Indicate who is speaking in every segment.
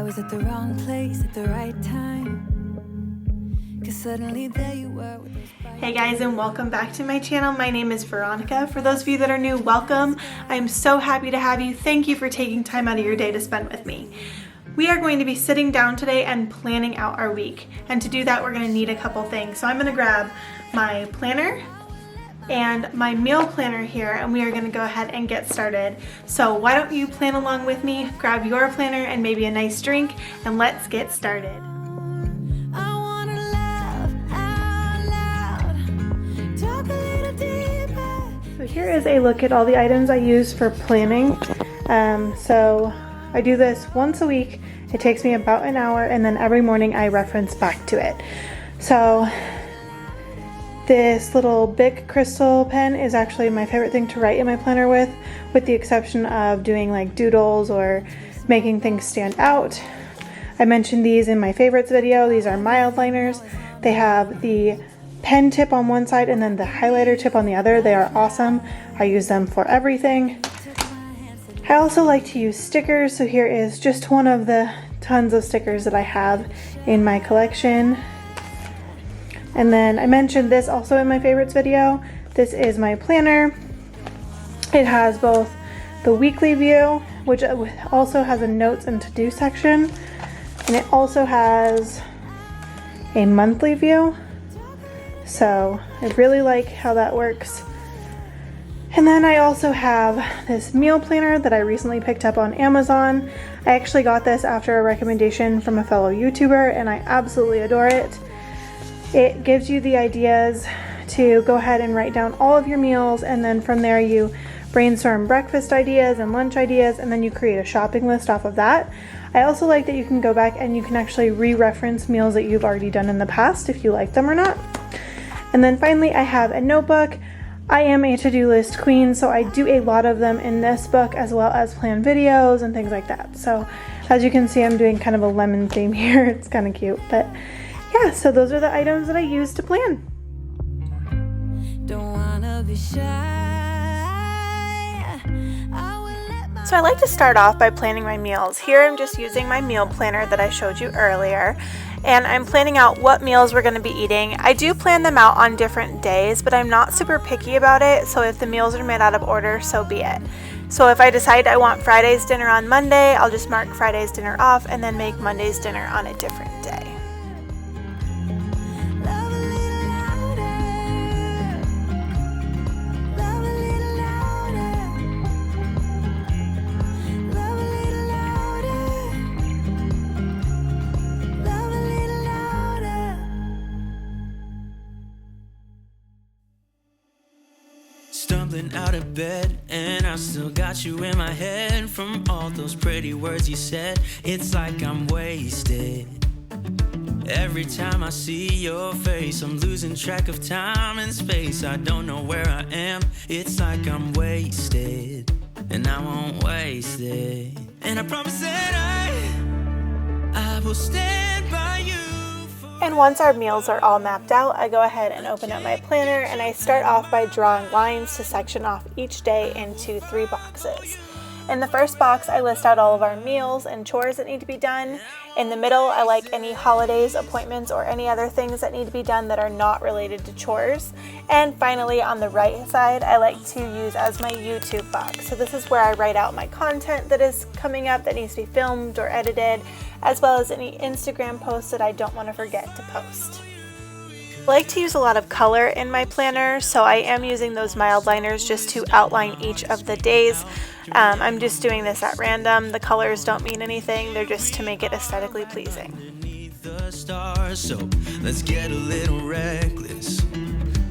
Speaker 1: was at the wrong place at the right time. 'Cause suddenly there you were with those
Speaker 2: Hey guys, and welcome back to my channel. My name is Veronica. For those of you that are new, welcome. I'm so happy to have you. Thank you for taking time out of your day to spend with me. We are going to be sitting down today and planning out our week. And to do that, we're going to need a couple things. So I'm going to grab my planner and my meal planner here, and we are going to go ahead and get started. So why don't you plan along with me, grab your planner and maybe a nice drink, and let's get started. So here is a look at all the items I use for planning. So I do this once a week. It takes me about an hour, and then every morning I reference back to it. So this little Bic crystal pen is actually my favorite thing to write in my planner with the exception of doing like doodles or making things stand out. I mentioned these in my favorites video. These are mild liners. They have the pen tip on one side and then the highlighter tip on the other. They are awesome. I use them for everything. I also like to use stickers, so here is just one of the tons of stickers that I have in my collection. And then I mentioned this also in my favorites video. This is my planner. It has both the weekly view, which also has a notes and to-do section, and it also has a monthly view. So I really like how that works. And then I also have this meal planner that I recently picked up on Amazon. I actually got this after a recommendation from a fellow YouTuber, and I absolutely adore it. It gives you the ideas to go ahead and write down all of your meals, and then from there you brainstorm breakfast ideas and lunch ideas, and then you create a shopping list off of that. I also like that you can go back and you can actually re-reference meals that you've already done in the past if you like them or not. And then finally I have a notebook. I am a to-do list queen, so I do a lot of them in this book as well as plan videos and things like that. So as you can see, I'm doing kind of a lemon theme here. It's kind of cute, but yeah, so those are the items that I use to plan.
Speaker 1: don't wanna be shy.
Speaker 2: So I like to start off by planning my meals. Here I'm just using my meal planner that I showed you earlier, and I'm planning out what meals we're going to be eating. I do plan them out on different days, but I'm not super picky about it, so if the meals are made out of order, so be it. So if I decide I want Friday's dinner on Monday, I'll just mark Friday's dinner off and then make Monday's dinner on a different day.
Speaker 3: Stumbling out of bed, and I still got you in my head. From all those pretty words you said, it's like I'm wasted. Every time I see your face, I'm losing track of time and space. I don't know where I am, it's like I'm wasted, and I won't waste it. And I promise that I will stand by you.
Speaker 2: And once our meals are all mapped out, I go ahead and open up my planner, and I start off by drawing lines to section off each day into 3 boxes. In the first box, I list out all of our meals and chores that need to be done. In the middle, I like any holidays, appointments, or any other things that need to be done that are not related to chores. And finally, on the right side, I like to use as my YouTube box. So this is where I write out my content that is coming up that needs to be filmed or edited, as well as any Instagram posts that I don't want to forget to post. I like to use a lot of color in my planner, so I am using those mild liners just to outline each of the days. I'm just doing this at random. The colors don't mean anything, they're just to make it aesthetically pleasing.
Speaker 3: Underneath the stars, so let's get a little reckless.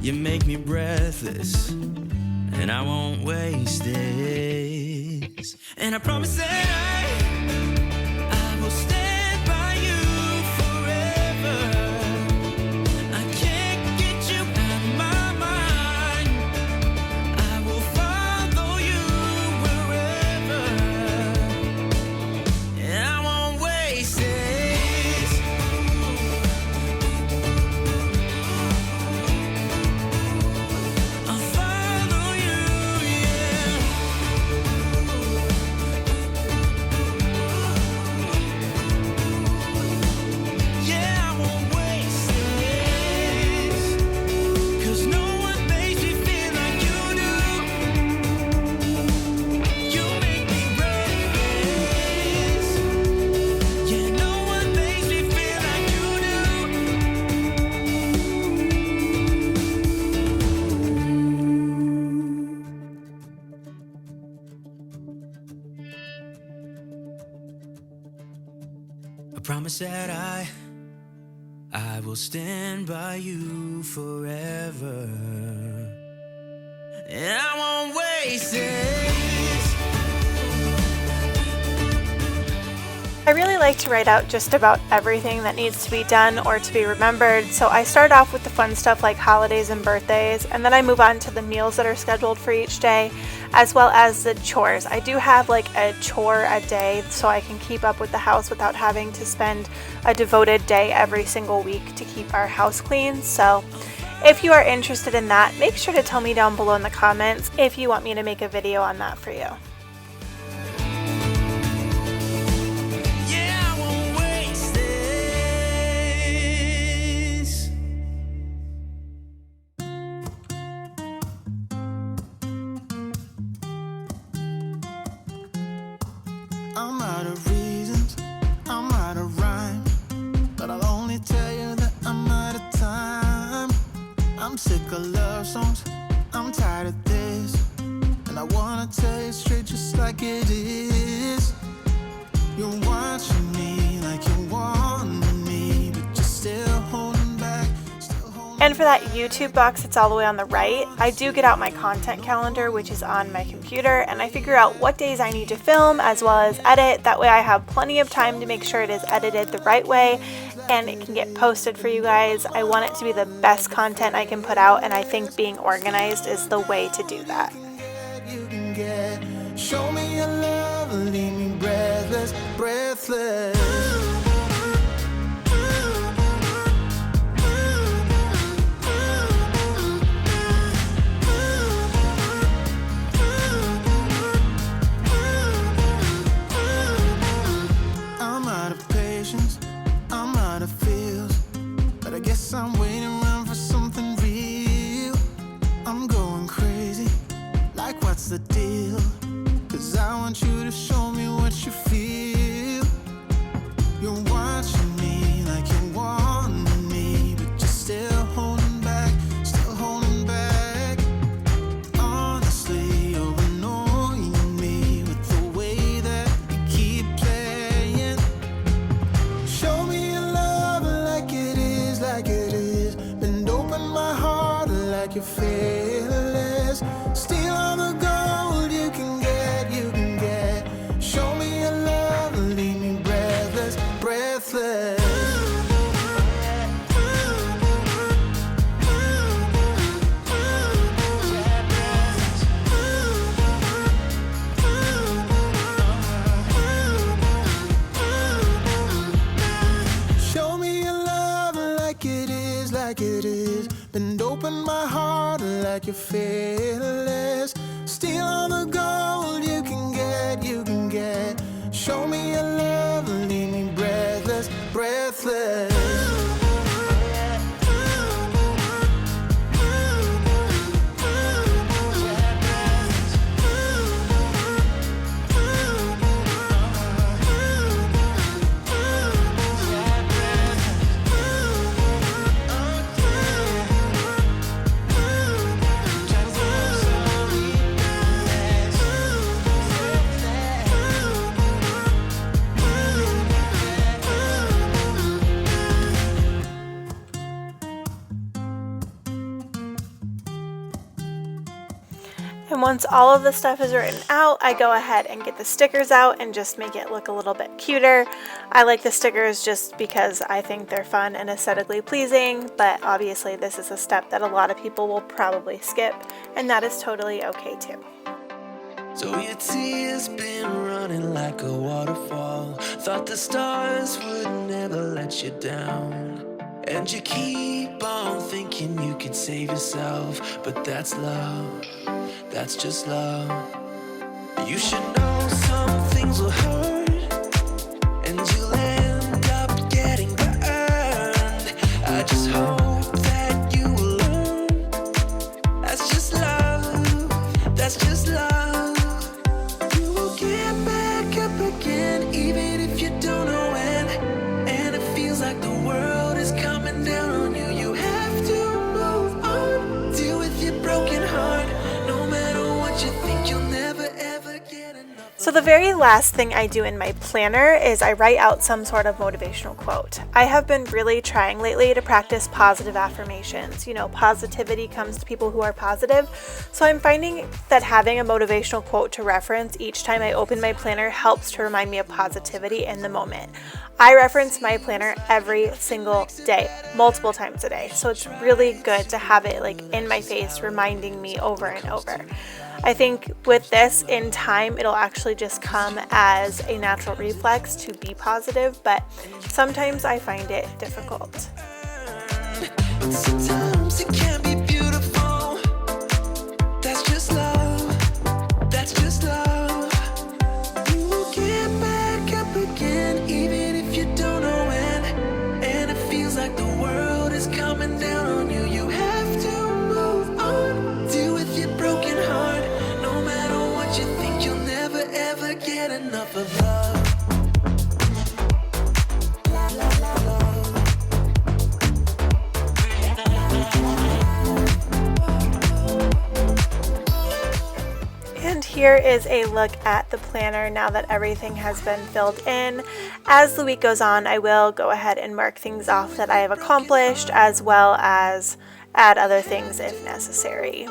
Speaker 3: You make me breathless, and I won't waste this. And I promise that I will stand by you forever. I can't get you out of my mind. I will follow you wherever, and I won't waste this. I'll follow you, yeah. promise that I will stand by you forever, and I won't waste this.
Speaker 2: I really like to write out just about everything that needs to be done or to be remembered, so I start off with the fun stuff like holidays and birthdays, and then I move on to the meals that are scheduled for each day, as well as the chores. I do have like a chore a day so I can keep up with the house without having to spend a devoted day every single week to keep our house clean. So if you are interested in that, make sure to tell me down below in the comments if you want me to make a video on that for you.
Speaker 3: I'm out of reasons, I'm out of rhyme, but I'll only tell you that I'm out of time. I'm sick of love songs, I'm tired of this, and I wanna tell you straight just like it is. You're watching me like you want me, but you're still holding back.
Speaker 2: And for that YouTube box that's all the way on the right, I do get out my content calendar, which is on my computer, and I figure out what days I need to film as well as edit. That way I have plenty of time to make sure it is edited the right way and it can get posted for you guys. I want it to be the best content I can put out, and I think being organized is the way to do that.
Speaker 3: Show me your love, leave me breathless, breathless. I'm waiting around for something real. I'm going crazy, like what's the deal? 'Cause I want you to show me what you feel. You're watching me like you want me, but you're still holding back, still holding back. Honestly, you're annoying me with the way that you keep playing. Show me your love like it is, like it is. Bend open my heart like you're fearless. Steal all the gold you can get, you can get. Show me your love, leave me breathless, breathless. Show me your love like it is, like it is. Bend open my heart like you're fearless. Steal all the gold you can get, you can get. Show me your love, leave me breathless, breathless.
Speaker 2: And once all of the stuff is written out, I go ahead and get the stickers out and just make it look a little bit cuter. I like the stickers just because I think they're fun and aesthetically pleasing, but obviously this is a step that a lot of people will probably skip, and that is totally okay too.
Speaker 3: So your tears been running like a waterfall. Thought the stars would never let you down. And you keep on thinking you can save yourself, but that's love, that's just love. You should know some things will hurt, and you'll end up getting burned. I just hope that you will learn. That's just love, that's just love. You will get back up again, even if you don't know when. And it feels like the world is coming down on you. You have to move on, deal with your broken heart. No matter what you think, you'll never ever get enough.
Speaker 2: So the very last thing I do in my planner is I write out some sort of motivational quote. I have been really trying lately to practice positive affirmations. You know, positivity comes to people who are positive. So I'm finding that having a motivational quote to reference each time I open my planner helps to remind me of positivity in the moment. I reference my planner every single day, multiple times a day. So it's really good to have it like in my face, reminding me over and over. I think with this, in time, it'll actually just come as a natural reflex to be positive, but sometimes I find it difficult.
Speaker 3: Sometimes it can be beautiful. That's just love. That's just love. You will get back up again, even if you don't know when. And it feels like the world is coming down on you. You have to move on. Deal with your broken heart. No matter what you think, you'll never ever get enough of love.
Speaker 2: And here is a look at the planner now that everything has been filled in. As the week goes on, I will go ahead and mark things off that I have accomplished, as well as add other things if necessary.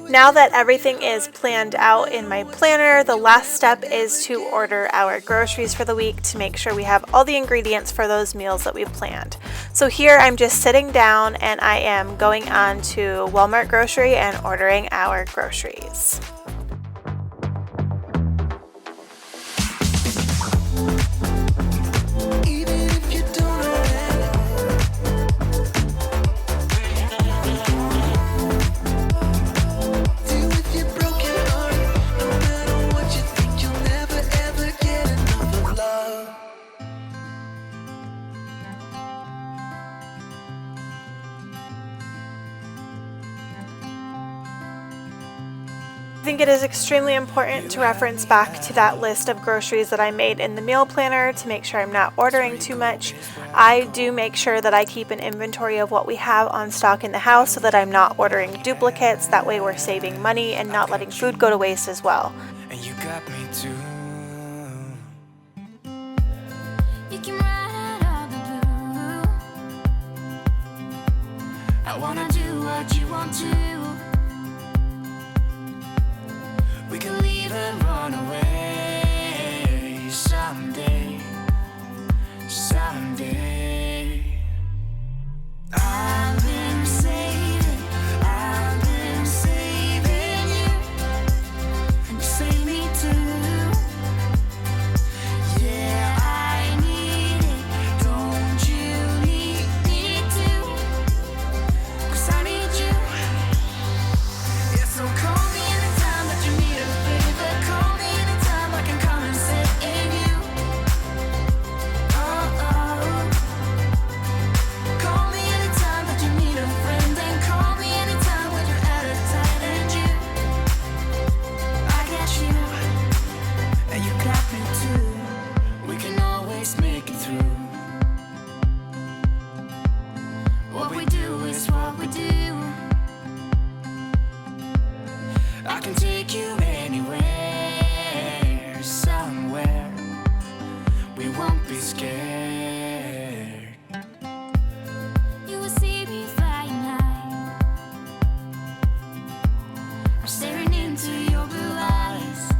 Speaker 2: Now that everything is planned out in my planner, the last step is to order our groceries for the week to make sure we have all the ingredients for those meals that we've planned. So here I'm just sitting down and I am going on to Walmart Grocery and ordering our groceries. I think it is extremely important to reference back to that list of groceries that I made in the meal planner to make sure I'm not ordering too much. I do make sure that I keep an inventory of what we have on stock in the house so that I'm not ordering duplicates. That way we're saving money and not letting food go to waste as well.
Speaker 3: And you got me too.
Speaker 1: You can ride all the blue. I wanna do what you want to. We can leave and run away someday, someday. I've been saving you, and you save me too. Yeah, I need it, don't you need me too? 'Cause I need you. Yeah, so call me anytime that you need a favor. Call me anytime I can come and save you. Oh, oh. Call me anytime that you need a friend. And call me anytime when you're at a tight end. I got you, and you got me too. We can always make it through. What we do is what we do. I can take you anywhere, somewhere. We won't be scared. You will see me flying high. I'm staring into your blue eyes.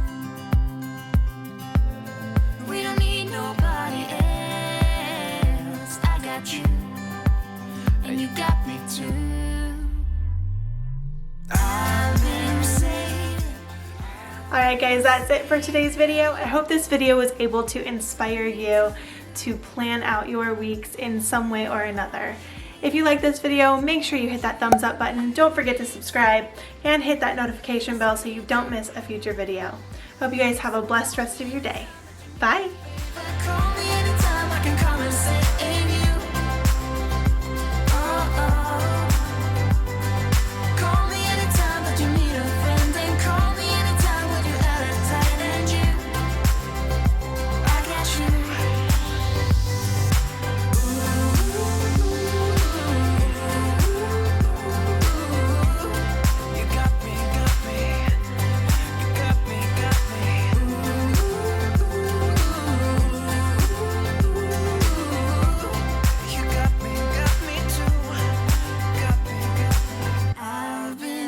Speaker 1: We don't need nobody else. I got you, and you got me too. I've been saving.
Speaker 2: Alright guys, that's it for today's video. I hope this video was able to inspire you to plan out your weeks in some way or another. If you like this video, make sure you hit that thumbs up button. Don't forget to subscribe and hit that notification bell so you don't miss a future video. Hope you guys have a blessed rest of your day. Bye!